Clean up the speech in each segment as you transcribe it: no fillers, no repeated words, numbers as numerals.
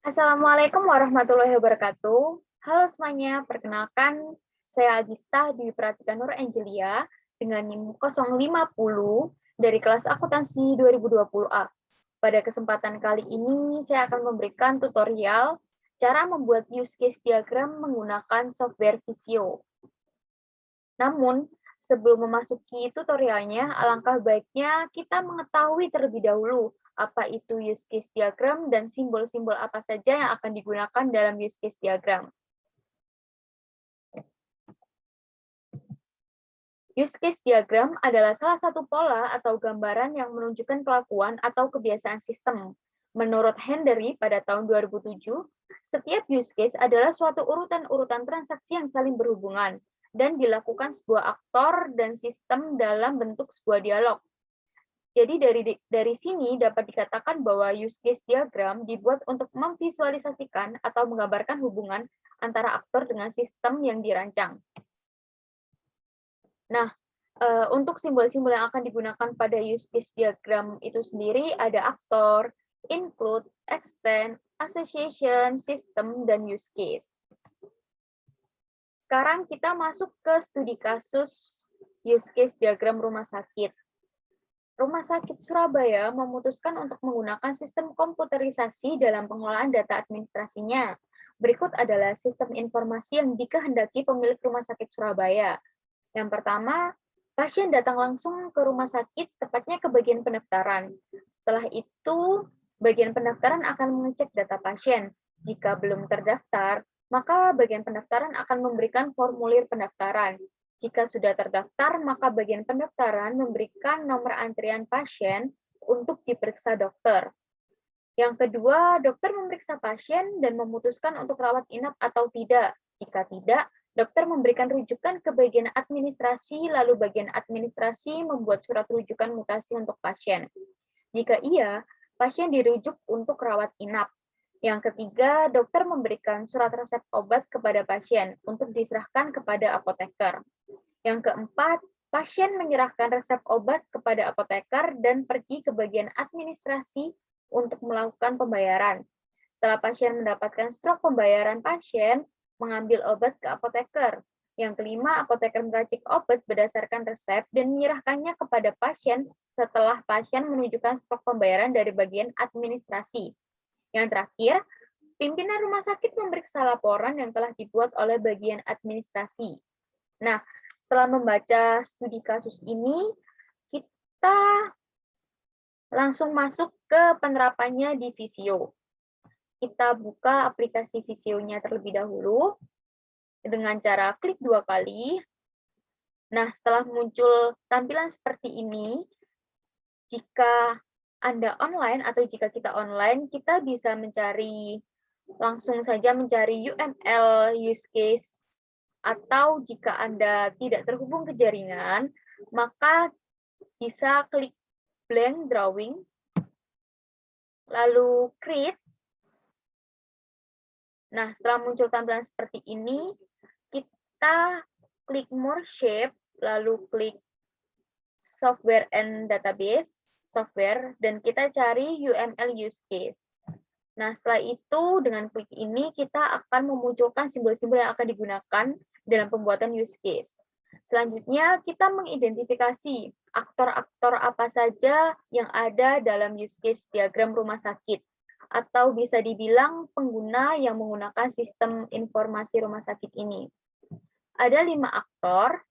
Assalamualaikum warahmatullahi wabarakatuh. Halo semuanya, perkenalkan saya Agista Dwi Pratika Nur Angelia dengan NIM 050 dari kelas akuntansi 2020A. Pada kesempatan kali ini saya akan memberikan tutorial cara membuat use case diagram menggunakan software Visio. Namun, sebelum memasuki tutorialnya, alangkah baiknya kita mengetahui terlebih dahulu apa itu use case diagram dan simbol-simbol apa saja yang akan digunakan dalam use case diagram. Use case diagram adalah salah satu pola atau gambaran yang menunjukkan kelakuan atau kebiasaan sistem. Menurut Henry pada tahun 2007, setiap use case adalah suatu urutan-urutan transaksi yang saling berhubungan dan dilakukan sebuah aktor dan sistem dalam bentuk sebuah dialog. Jadi dari sini dapat dikatakan bahwa use case diagram dibuat untuk memvisualisasikan atau menggambarkan hubungan antara aktor dengan sistem yang dirancang. Nah, untuk simbol-simbol yang akan digunakan pada use case diagram itu sendiri ada aktor, include, extend, association, system, dan use case. Sekarang kita masuk ke studi kasus use case diagram rumah sakit. Rumah Sakit Surabaya memutuskan untuk menggunakan sistem komputerisasi dalam pengelolaan data administrasinya. Berikut adalah sistem informasi yang dikehendaki pemilik Rumah Sakit Surabaya. Yang pertama, pasien datang langsung ke rumah sakit, tepatnya ke bagian pendaftaran. Setelah itu, bagian pendaftaran akan mengecek data pasien. Jika belum terdaftar, maka bagian pendaftaran akan memberikan formulir pendaftaran. Jika sudah terdaftar, maka bagian pendaftaran memberikan nomor antrian pasien untuk diperiksa dokter. Yang kedua, dokter memeriksa pasien dan memutuskan untuk rawat inap atau tidak. Jika tidak, dokter memberikan rujukan ke bagian administrasi, lalu bagian administrasi membuat surat rujukan mutasi untuk pasien. Jika iya, pasien dirujuk untuk rawat inap. Yang ketiga, dokter memberikan surat resep obat kepada pasien untuk diserahkan kepada apoteker. Yang keempat, pasien menyerahkan resep obat kepada apoteker dan pergi ke bagian administrasi untuk melakukan pembayaran. Setelah pasien mendapatkan struk pembayaran, pasien mengambil obat ke apoteker. Yang kelima, apoteker meracik obat berdasarkan resep dan menyerahkannya kepada pasien setelah pasien menunjukkan struk pembayaran dari bagian administrasi. Yang terakhir, pimpinan rumah sakit memeriksa laporan yang telah dibuat oleh bagian administrasi. Nah, setelah membaca studi kasus ini, kita langsung masuk ke penerapannya di Visio. Kita buka aplikasi Visio-nya terlebih dahulu dengan cara klik 2 kali. Nah, setelah muncul tampilan seperti ini, jika Anda online atau jika kita online, kita bisa langsung saja mencari UML use case, atau jika Anda tidak terhubung ke jaringan, maka bisa klik blank drawing, lalu create. Nah, setelah muncul tampilan seperti ini, kita klik more shape, lalu klik software and database, software, dan kita cari UML use case. Nah, setelah itu, dengan klik ini, kita akan memunculkan simbol-simbol yang akan digunakan dalam pembuatan use case. Selanjutnya, kita mengidentifikasi aktor-aktor apa saja yang ada dalam use case diagram rumah sakit, atau bisa dibilang pengguna yang menggunakan sistem informasi rumah sakit ini. Ada 5 aktor.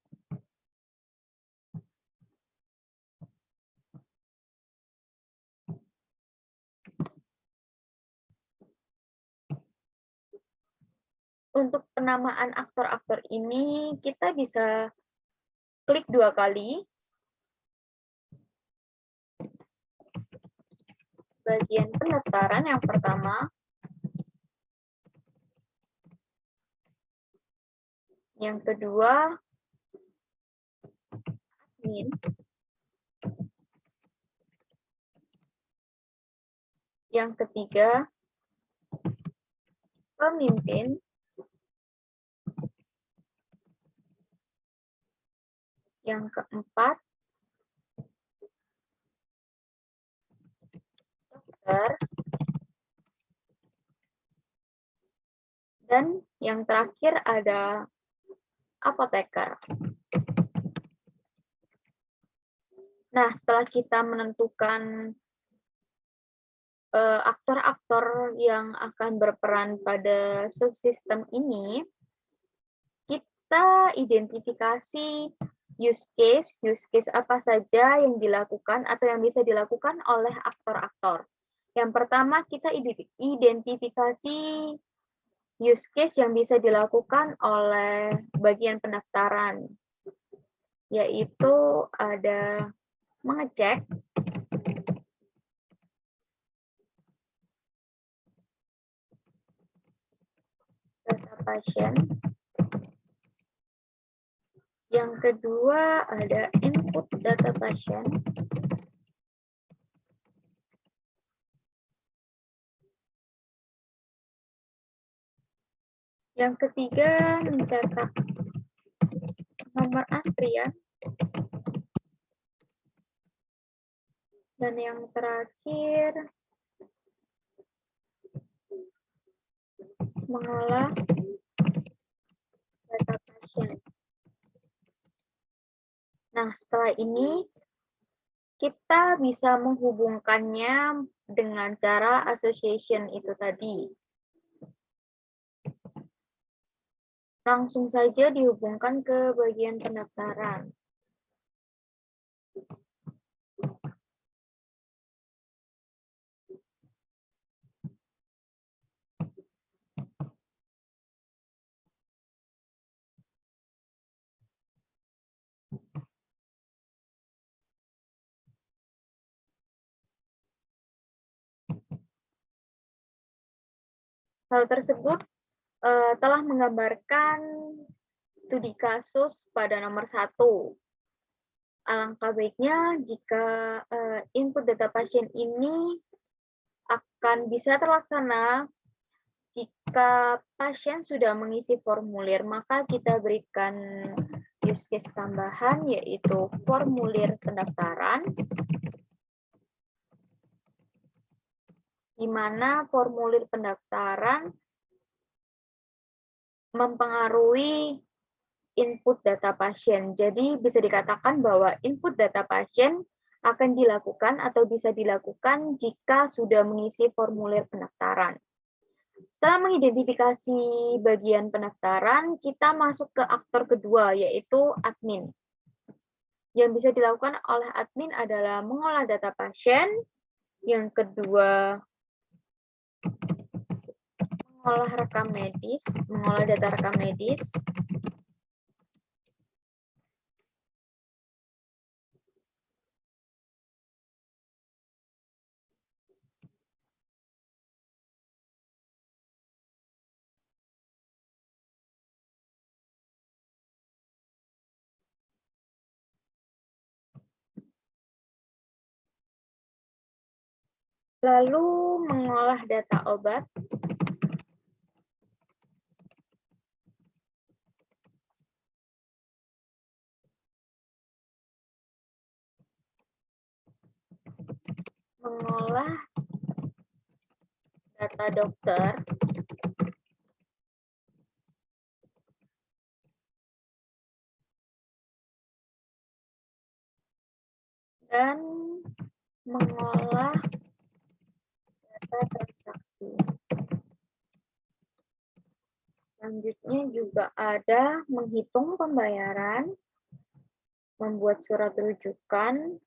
Untuk penamaan aktor-aktor ini, kita bisa klik 2 kali. Bagian pendaftaran yang pertama. Yang kedua, admin. Yang ketiga, pemimpin. Yang keempat, dokter. Dan yang terakhir ada apoteker. Nah, setelah kita menentukan aktor-aktor yang akan berperan pada subsistem ini, kita identifikasi use case apa saja yang dilakukan atau yang bisa dilakukan oleh aktor-aktor. Yang pertama, kita identifikasi use case yang bisa dilakukan oleh bagian pendaftaran, yaitu ada mengecek data pasien. Yang kedua ada input data pasien. Yang ketiga mencetak nomor antrian. Dan yang terakhir mengolah data pasien. Nah, setelah ini kita bisa menghubungkannya dengan cara association itu tadi. Langsung saja dihubungkan ke bagian pendaftaran. Hal tersebut telah menggambarkan studi kasus pada nomor 1. Alangkah baiknya jika input data pasien ini akan bisa terlaksana jika pasien sudah mengisi formulir, maka kita berikan use case tambahan, yaitu formulir pendaftaran, di mana formulir pendaftaran mempengaruhi input data pasien. Jadi bisa dikatakan bahwa input data pasien akan dilakukan atau bisa dilakukan jika sudah mengisi formulir pendaftaran. Setelah mengidentifikasi bagian pendaftaran, kita masuk ke aktor kedua, yaitu admin. Yang bisa dilakukan oleh admin adalah mengolah data pasien, yang kedua mengolah rekam medis, mengolah data rekam medis, lalu mengolah data obat, mengolah data dokter, dan mengolah data transaksi. Selanjutnya juga ada menghitung pembayaran, membuat surat rujukan,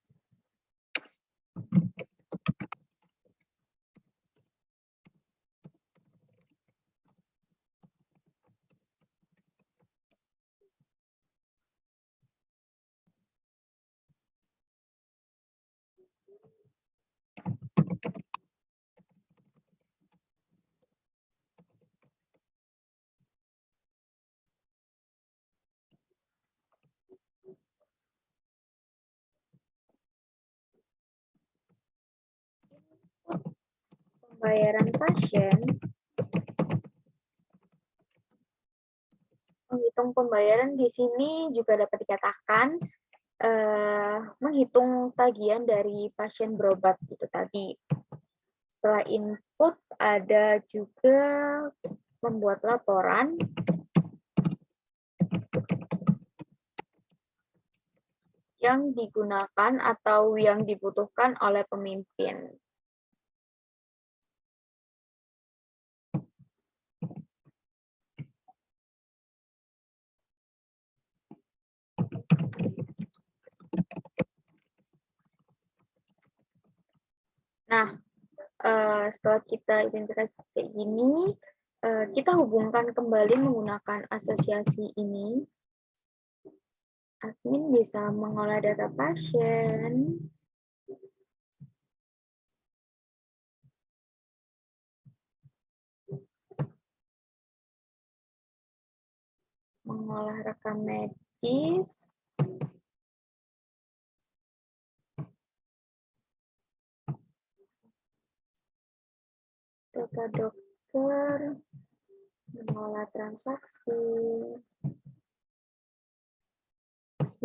pembayaran pasien, menghitung pembayaran di sini juga dapat dikatakan menghitung tagihan dari pasien berobat itu tadi. Setelah input ada juga membuat laporan yang digunakan atau yang dibutuhkan oleh pemimpin. Nah, setelah kita identifikasi kayak gini, kita hubungkan kembali menggunakan asosiasi ini. Admin bisa mengolah data pasien, mengolah rekam medis, data dokter, mengolah transaksi.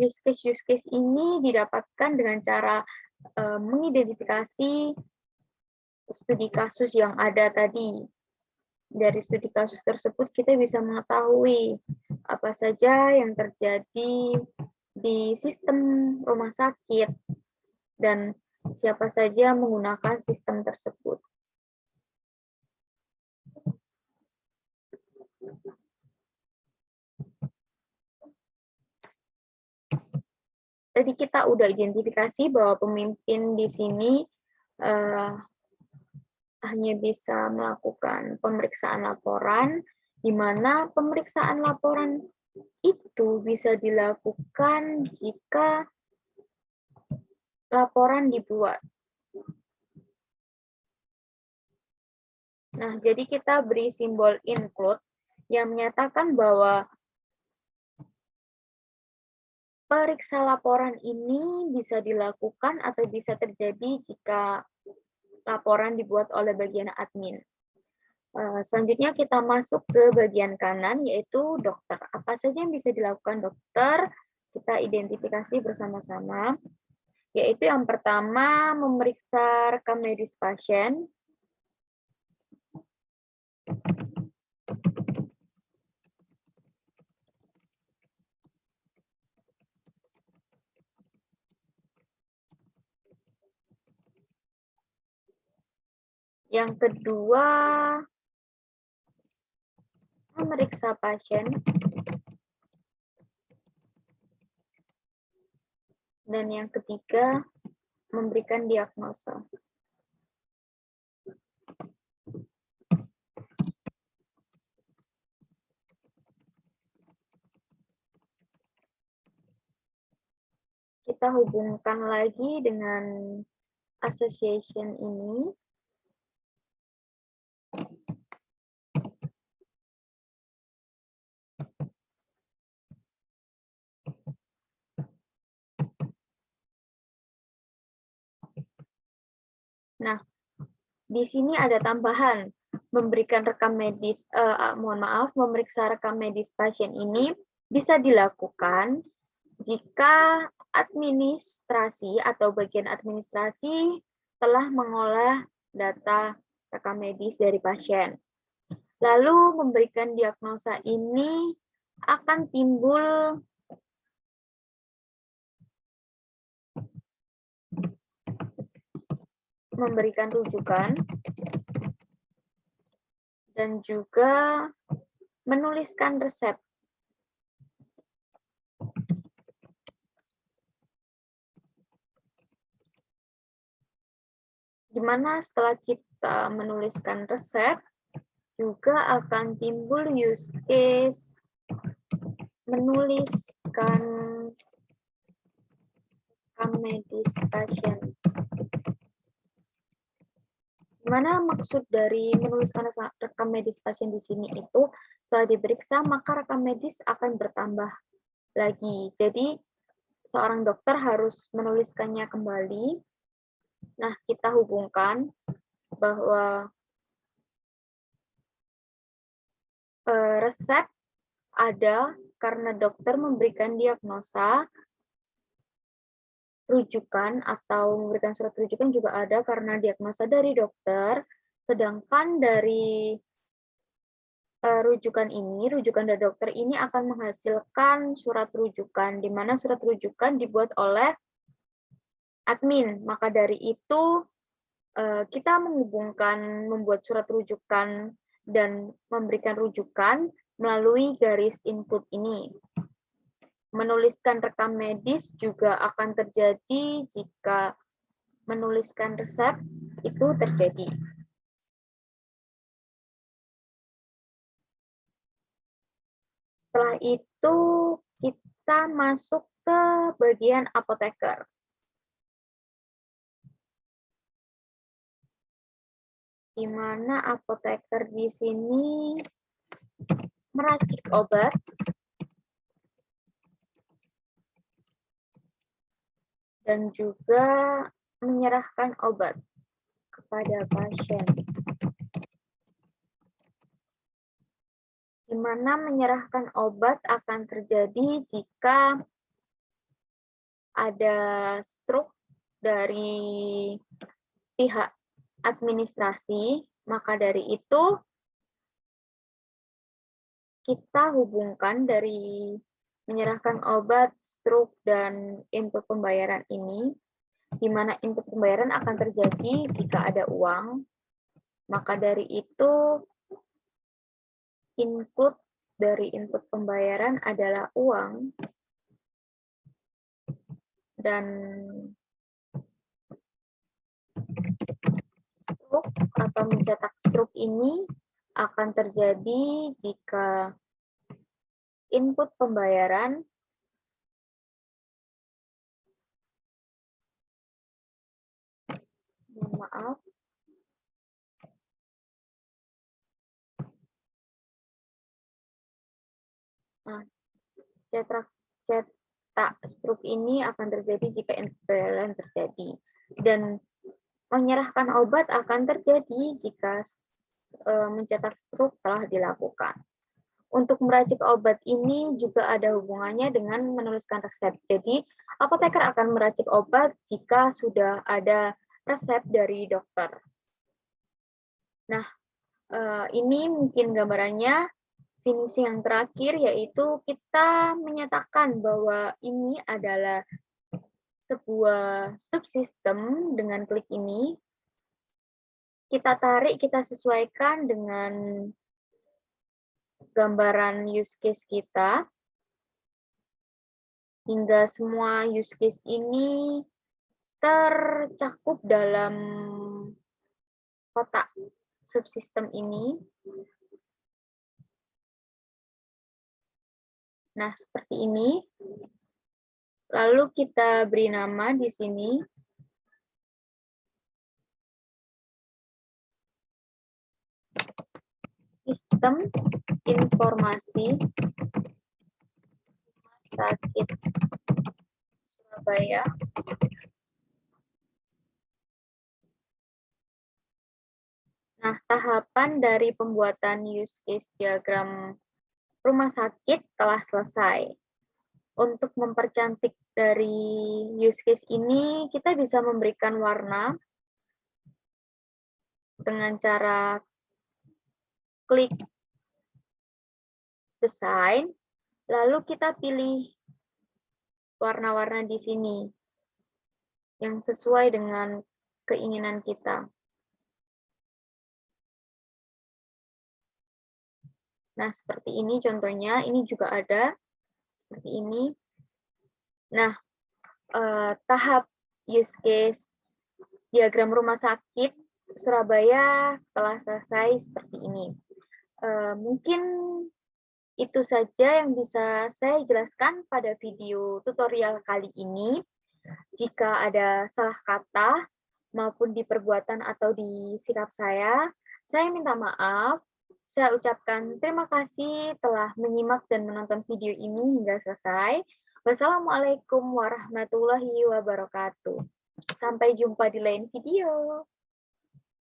Use case ini didapatkan dengan cara mengidentifikasi studi kasus yang ada tadi. Dari studi kasus tersebut kita bisa mengetahui apa saja yang terjadi di sistem rumah sakit dan siapa saja menggunakan sistem tersebut. Tadi kita udah identifikasi bahwa pemimpin di sini hanya bisa melakukan pemeriksaan laporan, di mana pemeriksaan laporan itu bisa dilakukan jika laporan dibuat. Nah, jadi kita beri simbol include yang menyatakan bahwa periksa laporan ini bisa dilakukan atau bisa terjadi jika laporan dibuat oleh bagian admin. Selanjutnya kita masuk ke bagian kanan, yaitu dokter. Apa saja yang bisa dilakukan dokter? Kita identifikasi bersama-sama. Yaitu yang pertama, memeriksa rekam medis pasien. Yang kedua, memeriksa pasien. Dan yang ketiga, memberikan diagnosa. Kita hubungkan lagi dengan association ini. Nah, di sini ada tambahan memberikan rekam medis, memeriksa rekam medis pasien ini bisa dilakukan jika administrasi atau bagian administrasi telah mengolah data rekam medis dari pasien. Lalu memberikan diagnosa ini akan timbul memberikan rujukan dan juga menuliskan resep. Di mana setelah kita menuliskan resep, juga akan timbul use case menuliskan rekam medis pasien. Gimana maksud dari menuliskan rekam medis pasien di sini itu setelah diperiksa maka rekam medis akan bertambah lagi. Jadi seorang dokter harus menuliskannya kembali. Nah, kita hubungkan bahwa resep ada karena dokter memberikan diagnosa, rujukan atau memberikan surat rujukan juga ada karena diagnosa dari dokter, sedangkan dari rujukan dari dokter ini akan menghasilkan surat rujukan, di mana surat rujukan dibuat oleh admin. Maka dari itu, kita membuat surat rujukan dan memberikan rujukan melalui garis input ini. Menuliskan rekam medis juga akan terjadi jika menuliskan resep itu terjadi. Setelah itu kita masuk ke bagian apoteker. Di mana apoteker di sini meracik obat dan juga menyerahkan obat kepada pasien. Di mana menyerahkan obat akan terjadi jika ada stroke dari pihak administrasi, maka dari itu kita hubungkan dari menyerahkan obat, stroke, dan input pembayaran ini, di mana input pembayaran akan terjadi jika ada uang, maka dari itu input dari input pembayaran adalah uang, dan stroke atau mencetak stroke ini akan terjadi jika input pembayaran cetak stroke ini akan terjadi jika input pembayaran terjadi, dan menyerahkan obat akan terjadi jika mencetak stroke telah dilakukan. Untuk meracik obat ini juga ada hubungannya dengan menuliskan resep. Jadi, apoteker akan meracik obat jika sudah ada resep dari dokter. Nah, ini mungkin gambarannya. Finisi yang terakhir yaitu kita menyatakan bahwa ini adalah sebuah subsistem dengan klik ini. Kita tarik, kita sesuaikan dengan gambaran use case kita, hingga semua use case ini tercakup dalam kotak subsistem ini. Nah, seperti ini. Lalu kita beri nama di sini. Sistem Informasi Rumah Sakit Surabaya. Nah, tahapan dari pembuatan use case diagram rumah sakit telah selesai. Untuk mempercantik dari use case ini, kita bisa memberikan warna dengan cara klik desain, lalu kita pilih warna-warna di sini yang sesuai dengan keinginan kita. Nah, seperti ini contohnya, ini juga ada seperti ini. Nah, tahap use case diagram rumah sakit Surabaya telah selesai seperti ini. Mungkin itu saja yang bisa saya jelaskan pada video tutorial kali ini. Jika ada salah kata maupun di perbuatan atau di sikap saya minta maaf. Saya ucapkan terima kasih telah menyimak dan menonton video ini hingga selesai. Wassalamualaikum warahmatullahi wabarakatuh. Sampai jumpa di lain video.